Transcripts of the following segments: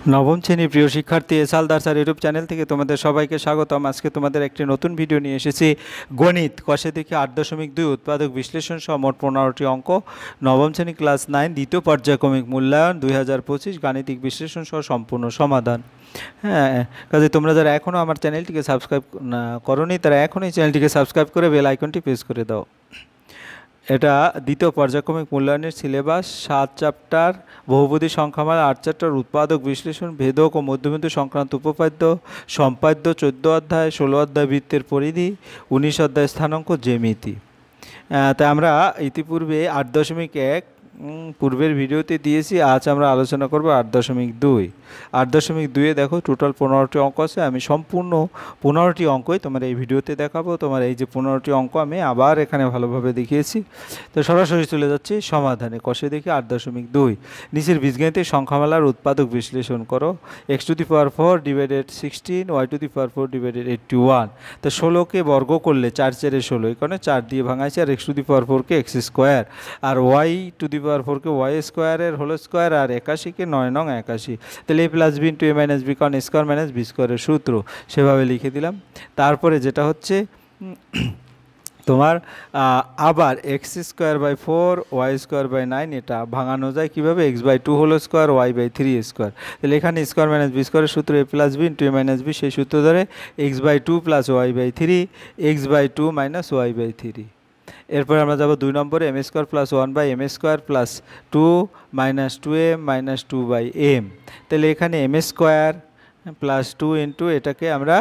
নবম শ্রেণীর প্রিয় শিক্ষার্থী এসআলদার স্যার ইউটিউব চ্যানেল থেকে তোমাদের সবাইকে স্বাগতম। আজকে তোমাদের একটি নতুন ভিডিও নিয়ে এসেছি। গণিত কষে দেখি 8.2 উৎপাদক বিশ্লেষণ সহ মোট 15টি অঙ্ক, নবম শ্রেণী ক্লাস 9 দ্বিতীয় পর্যায়ক্রমিক মূল্যায়ন 2025 গাণিতিক বিশ্লেষণ সহ সম্পূর্ণ সমাধান। হ্যাঁ, কাজে তোমরা যারা এখনও আমার চ্যানেলটিকে সাবস্ক্রাইব করোনি তারা এখনই চ্যানেলটিকে সাবস্ক্রাইব করে বেল আইকনটি প্রেস করে দাও। এটা দ্বিতীয় পর্যায়ক্রমিক মূল্যায়নের সিলেবাস, 7 চ্যাপ্টার বহুপদী সংখ্যামালা, 8 চ্যাপ্টার উৎপাদক বিশ্লেষণ, ভেদক ও মধ্যবিন্দু সংক্রান্ত উপপাদ্য, সম্পাদ্য 14 অধ্যায়, 16 অধ্যায় বৃত্তের পরিধি, 19 অধ্যায় স্থানাঙ্ক, জ্যামিতি। তাই আমরা ইতিপূর্বে 8.1 পূর্বের ভিডিওতে দিয়েছি। আজ আমরা আলোচনা করব 8.2। 8.2-এ দেখো টোটাল 15টি অঙ্ক আছে। আমি সম্পূর্ণ 15টি অঙ্কই তোমার এই ভিডিওতে দেখাবো। তোমার এই যে 15টি অঙ্ক আমি আবার এখানে ভালোভাবে দেখিয়েছি। তো সরাসরি চলে যাচ্ছি সমাধানে। কষে দেখি 8.2। নিচের বীজগণিতের সংখ্যামালার উৎপাদক বিশ্লেষণ করো। x⁴ divided 16, y⁴ divided 81। তো 16কে বর্গ করলে 4 4 16, এখানে 4 দিয়ে ভাঙাইছে, আর x⁴কে x², আর y⁴কে y² হোল স্কোয়ার, আর 81কে 9 নং 81। তাহলে a + b × a - b, কারণ a² - b² সূত্র সেভাবে লিখে দিলাম। তারপরে যেটা হচ্ছে তোমার আবার x²/4 y²/9, এটা ভাঙানো যায় কীভাবে, x/2 হোল স্কোয়ার y/3²। তাহলে এখানে a² - b² সূত্র a + b × a - b, সেই সূত্র ধরে x/2 + y/3, x/2 - y/3। এরপরে আমরা যাব 2 নম্বরে, m² + 1/m² + 2 - 2m - 2/m। তাহলে এখানে m² + 2 ইন্টু এটাকে আমরা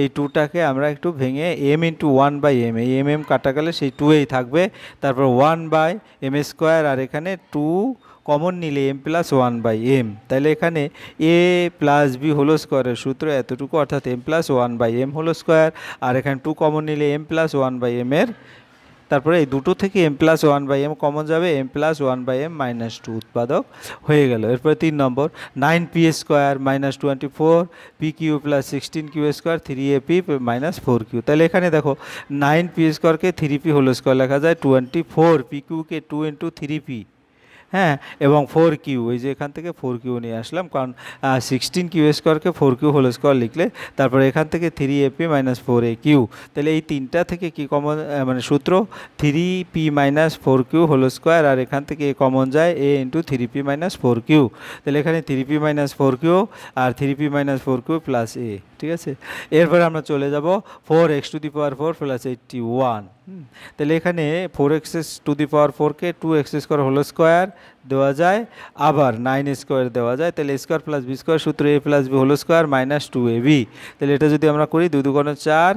এই 2টাকে আমরা একটু ভেঙে m × 1/m, এই mm কাটা গেলে সেই 2এই থাকবে। তারপর 1/m², আর এখানে 2 কমন নিলে m + 1/m। তাহলে এখানে a + b হোল স্কোয়ারের সূত্র এতটুকু, অর্থাৎ m + 1/m হোল স্কোয়ার, আর এখানে 2 কমন নিলে m + 1/m এর, তারপরে এই দুটো থেকে m + 1/m কমন যাবে, m + 1/m - 2 উৎপাদক হয়ে গেল। এরপরে 3 নম্বর, 9p² - 24 pq + 16q², 3ap - 4q। তাহলে এখানে দেখো 9p² 3p হোল স্কোয়ার লেখা যায়, 24pq 2 × 3p, হ্যাঁ, এবং 4q, এই যে এখান থেকে 4q নিয়ে আসলাম, কারণ 16q² 4q হোল স্কোয়ার লিখলে তারপরে এখান থেকে 3ap - 4aq। তাহলে এই তিনটা থেকে কি কমন, মানে সূত্র 3p - 4q হোল স্কোয়ার, আর এখান থেকে এ কমন যায় a × 3p - 4q। তাহলে এখানে 3p - 4q R 3p - 4q + a, ঠিক আছে। এরপরে আমরা চলে যাব 4x⁴ + 81। তাহলে এখানে 4x⁴কে 2x² হোল স্কোয়ার দেওয়া যায়, আবার 9² দেওয়া যায়। তাহলে a² + b² সূত্র a + b whole square - 2ab। তাহলে এটা যদি আমরা করি 2 × 2 = 4,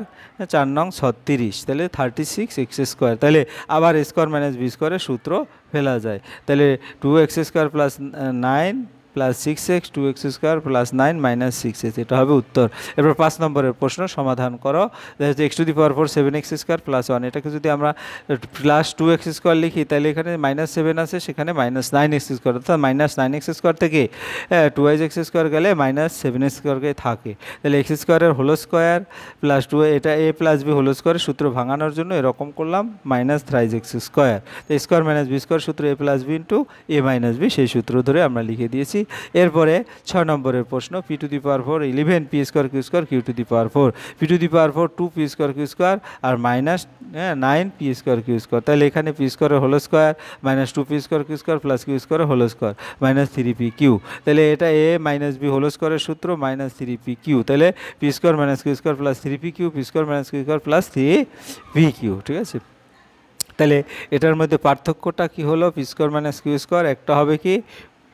4 নং 36, তাহলে 36x²। তাহলে আবার a² - b² সূত্র ফেলা যায়। তাহলে 2x² + 9 + 6x, 2x² + 9 - 6x, এটা হবে উত্তর। এরপর 5 নম্বরের প্রশ্ন সমাধান করো। x⁴ 7x² + 1, এটাকে যদি আমরা +2x² লিখি, তাহলে এখানে -7 আছে, সেখানে -9x², অর্থাৎ -9x² থেকে 2x² গেলে -7x² থাকে। তাহলে x² হোল স্কোয়ার + 2, এটা a + b হোল স্কোয়ারের সূত্র ভাঙানোর জন্য এরকম করলাম, -3x²। তো a² - b² সূত্র a + b × a - b, সেই সূত্র ধরে আমরা লিখে দিয়েছি। এরপরে 6 নম্বরের প্রশ্ন, p⁴ 11 p² q² q⁴ p⁴ 2p² আর -9 p² q²। তাহলে এখানে p² whole square -2p² q² + q² whole square -3pq। তাহলে এটা a - b হোল স্কোয়ারের সূত্র -3pq। তাহলে p² - q² + 3pq, p² - q² + 3pq, ঠিক আছে। তাহলে এটার মধ্যে পার্থক্যটা কি হলো, p² - q², একটা হবে কি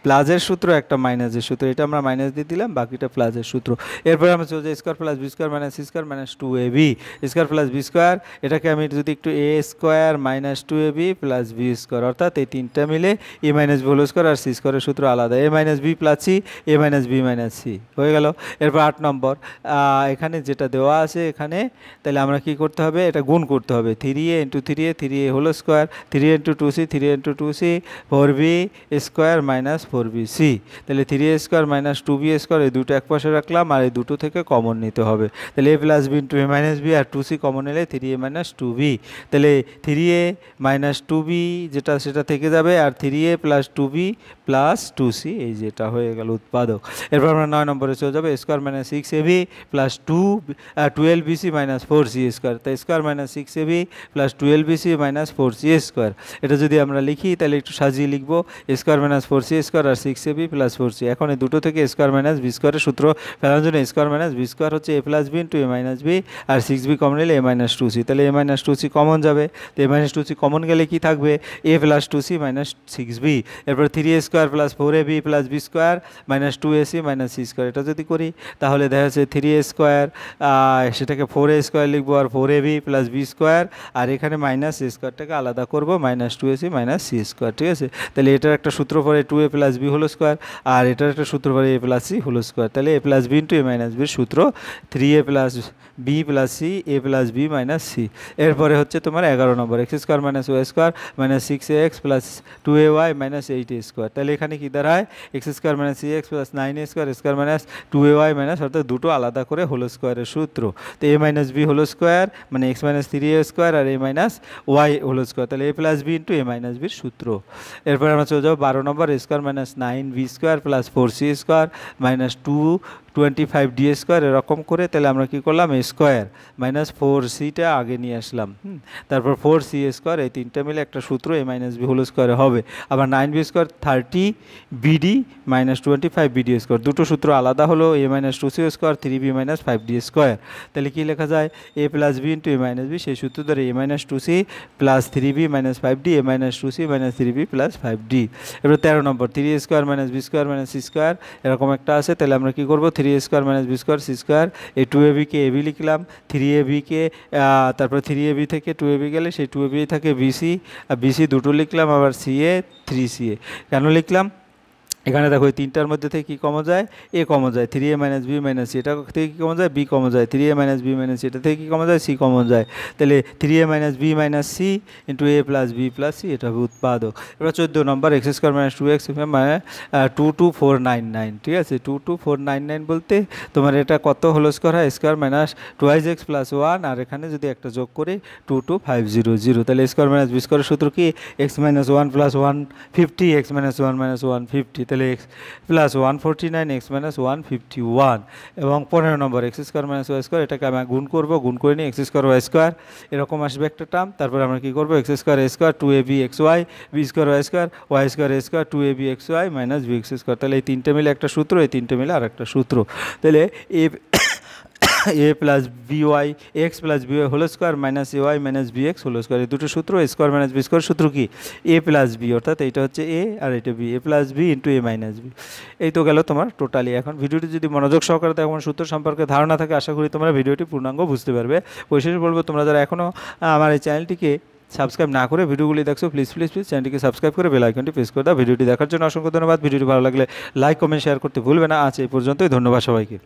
প্লাসের সূত্র, একটা মাইনাসের সূত্র, এটা আমরা মাইনাস দিয়ে দিলাম, বাকিটা প্লাসের সূত্র। এরপরে আমরা চলে যাই a² + b² - c² - 2ab, a² + b², এটাকে আমি যদি একটু a² - 2ab + b², অর্থাৎ এই তিনটা মিলে a - b হোল স্কোয়ার, আর c² সূত্র আলাদা, a - b + c, a - b - c হয়ে গেল। এরপর 8 নম্বর, এখানে যেটা দেওয়া আছে এখানে, তাহলে আমরা কি করতে হবে, এটা গুণ করতে হবে, 3a × 3a, 3a whole square, 3 × 2c, 3 × 2c, 4b² - four B C. তাহলে থ্রি এ square minus two B square এই দুটো এক পাশে রাখলাম, আর এই দুটো থেকে কমন নিতে হবে। তাহলে এ প্লাস বি ইন্টু এ মাইনাস বি, আর টু সি কমন নিলে three a minus two b. তাহলে three a minus two b যেটা সেটা থেকে যাবে, আর থ্রি এ plus two b plus two c, এই যেটা হয়ে গেল উৎপাদক। এরপর আমরা 9 নম্বরে চলে যাবে, square minus six a B plus twelve b c minus four c square. তাই square minus six a B plus twelve b c minus four c square. এটা যদি আমরা লিখি তাহলে একটু সাজিয়ে লিখবো, square minus four c square আর six a B plus four c. এখন এই দুটো থেকে স্কোয়ার মাইনাস বি স্কোয়ারের সূত্র ফেলানোর জন্য স্কোয়ার মাইনাস বি স্কোয়ার হচ্ছে a plus B into A minus b, আর সিক্স বি কমন নিলে এ মাইনাস টু সি। তাহলে a minus two c common যাবে, তো a minus two c common গেলে কি থাকবে, a plus two c minus six b. এরপর three A square plus four A B plus B square minus two A C minus C square. এটা যদি করি তাহলে দেখা যাচ্ছে থ্রি এ স্কোয়ার সেটাকে ফোর এ স্কোয়ার লিখবো, আর four A B plus B square, আর এখানে মাইনাস এ স্কোয়ারটাকে আলাদা করবো, minus two A C minus C square. ঠিক আছে, তাহলে এটার একটা সূত্র পরে two A plus B whole square, আর এটার একটা সূত্র পরে A plus C whole square. তাহলে এ প্লাস বি ইন্টু এ মাইনাস বির সূত্র three A plus B plus C A plus B minus C. এরপরে হচ্ছে তোমার 11 নম্বর, x square minus y square minus six a x plus two a y minus eight a square. তাহলে এখানে কি দাঁড়ায়, x square minus c x plus nine a square square minus two a y minus, অর্থাৎ দুটো আলাদা করে whole স্কোয়ারের সূত্র। তো a minus b whole square মানে এক্স মাইনাস থ্রি এ স্কোয়ার আর a minus y whole square. তাহলে এ প্লাস বি ইন্টু এ মাইনাস বির সূত্র। এরপর আমরা চলে যাবো 12 নম্বর, a square minus nine b square plus four c square minus two 25 d square. এরকম করে তাহলে আমরা কী করলাম, এ স্কোয়ার মাইনাস ফোর সিটা আগে নিয়ে আসলাম, তারপর ফোর সি স্কোয়ার, এই তিনটা মিলে একটা সূত্র এ মাইনাস বি হোল স্কোয়ারে হবে। আবার nine b square 30 b d minus 25 b d square, দুটো সূত্র আলাদা হলো, a minus two c square three b minus five d square. তাহলে কী লেখা যায়, a plus B into A minus b, সেই সূত্র ধরে a minus two c plus three b minus five d a minus two c minus three b plus five d. এবার 13 নম্বর, three এ square minus b square minus C square, এরকম একটা আছে। তাহলে আমরা কী করবো, থ্রি এ square minus b square c square, এই টু এ বিকে এ বি লিখলাম, থ্রি এ বিকে তারপর থ্রি এ বি থেকে টু এ বি গেলে সেই টু এ বি থাকে বিসি, আর বিসি দুটো লিখলাম, আবার c a three c a কেন লিখলাম, এখানে দেখো এই তিনটার মধ্যে থেকে কী কমন যায়, এ কমন যায়, three a minus b minus c, এটা থেকে কী কমন যায়, বি কমন যায়, three a minus b minus c, এটা থেকে কী কমন যায়, সি কমন যায়। তাহলে three a minus b minus c into a plus B plus c, এটা হবে উৎপাদক। এবার 14 নম্বর, x square minus two x মানে 22499। ঠিক আছে, 22499 বলতে তোমার এটা কত হলো স্কোয়ার হয়, square minus twice x plus one, আর এখানে যদি একটা যোগ করে 22500। তাহলে স্কোয়ার মাইনাস বি স্কোয়ারের সূত্র কি, x minus one plus 150 x minus one minus 150, তাহলে এক্স প্লাস 149 এক্স মাইনাস 151। এবং 15 নম্বর, x square minus y square, এটাকে আমরা গুণ করবো, গুণ করে নিই এক্স স্কোয়ার ওয়াই স্কোয়ার, এরকম আসবে একটা টার্ম। তারপর আমরা কী করবো, x square a square two a b x y, b square y square a square two a b x y minus b x square. তাহলে এই তিনটে মিলে একটা সূত্র, এই তিনটে মিলে আর একটা সূত্র। তাহলে এ plus b y x plus b y whole square minus a y minus b x whole square, এই দুটো সূত্র স্কোয়ার মাইনাস বি স্কোয়ার সূত্র কি, এ প্লাস বি, অর্থাৎ এইটা হচ্ছে এ আর এটা বি, এ প্লাস বি ইন্টু এ মাইনাস বি। এই তো গেল তোমার টোটালি। এখন ভিডিওটি যদি মনোযোগ সহকারে দেখো, সূত্র সম্পর্কে ধারণা থাকে, আশা করি তোমরা ভিডিওটি পূর্ণাঙ্গ বুঝতে পারবে। পরিশেষে বলবো, তোমরা যারা এখনও আমার এই চ্যানেলটিকে সাবস্ক্রাইব না করে ভিডিওগুলি দেখছো, প্লিজ চ্যানেলটিকে সাবস্ক্রাইব করে বেল আইকনটি প্রেস করে দাও। ভিডিওটি দেখার জন্য অসংখ্য ধন্যবাদ। ভিডিওটি ভালো লাগলে লাইক কমেন্ট শেয়ার করতে ভুলবে না। আজ এই পর্যন্তই, ধন্যবাদ সবাইকে।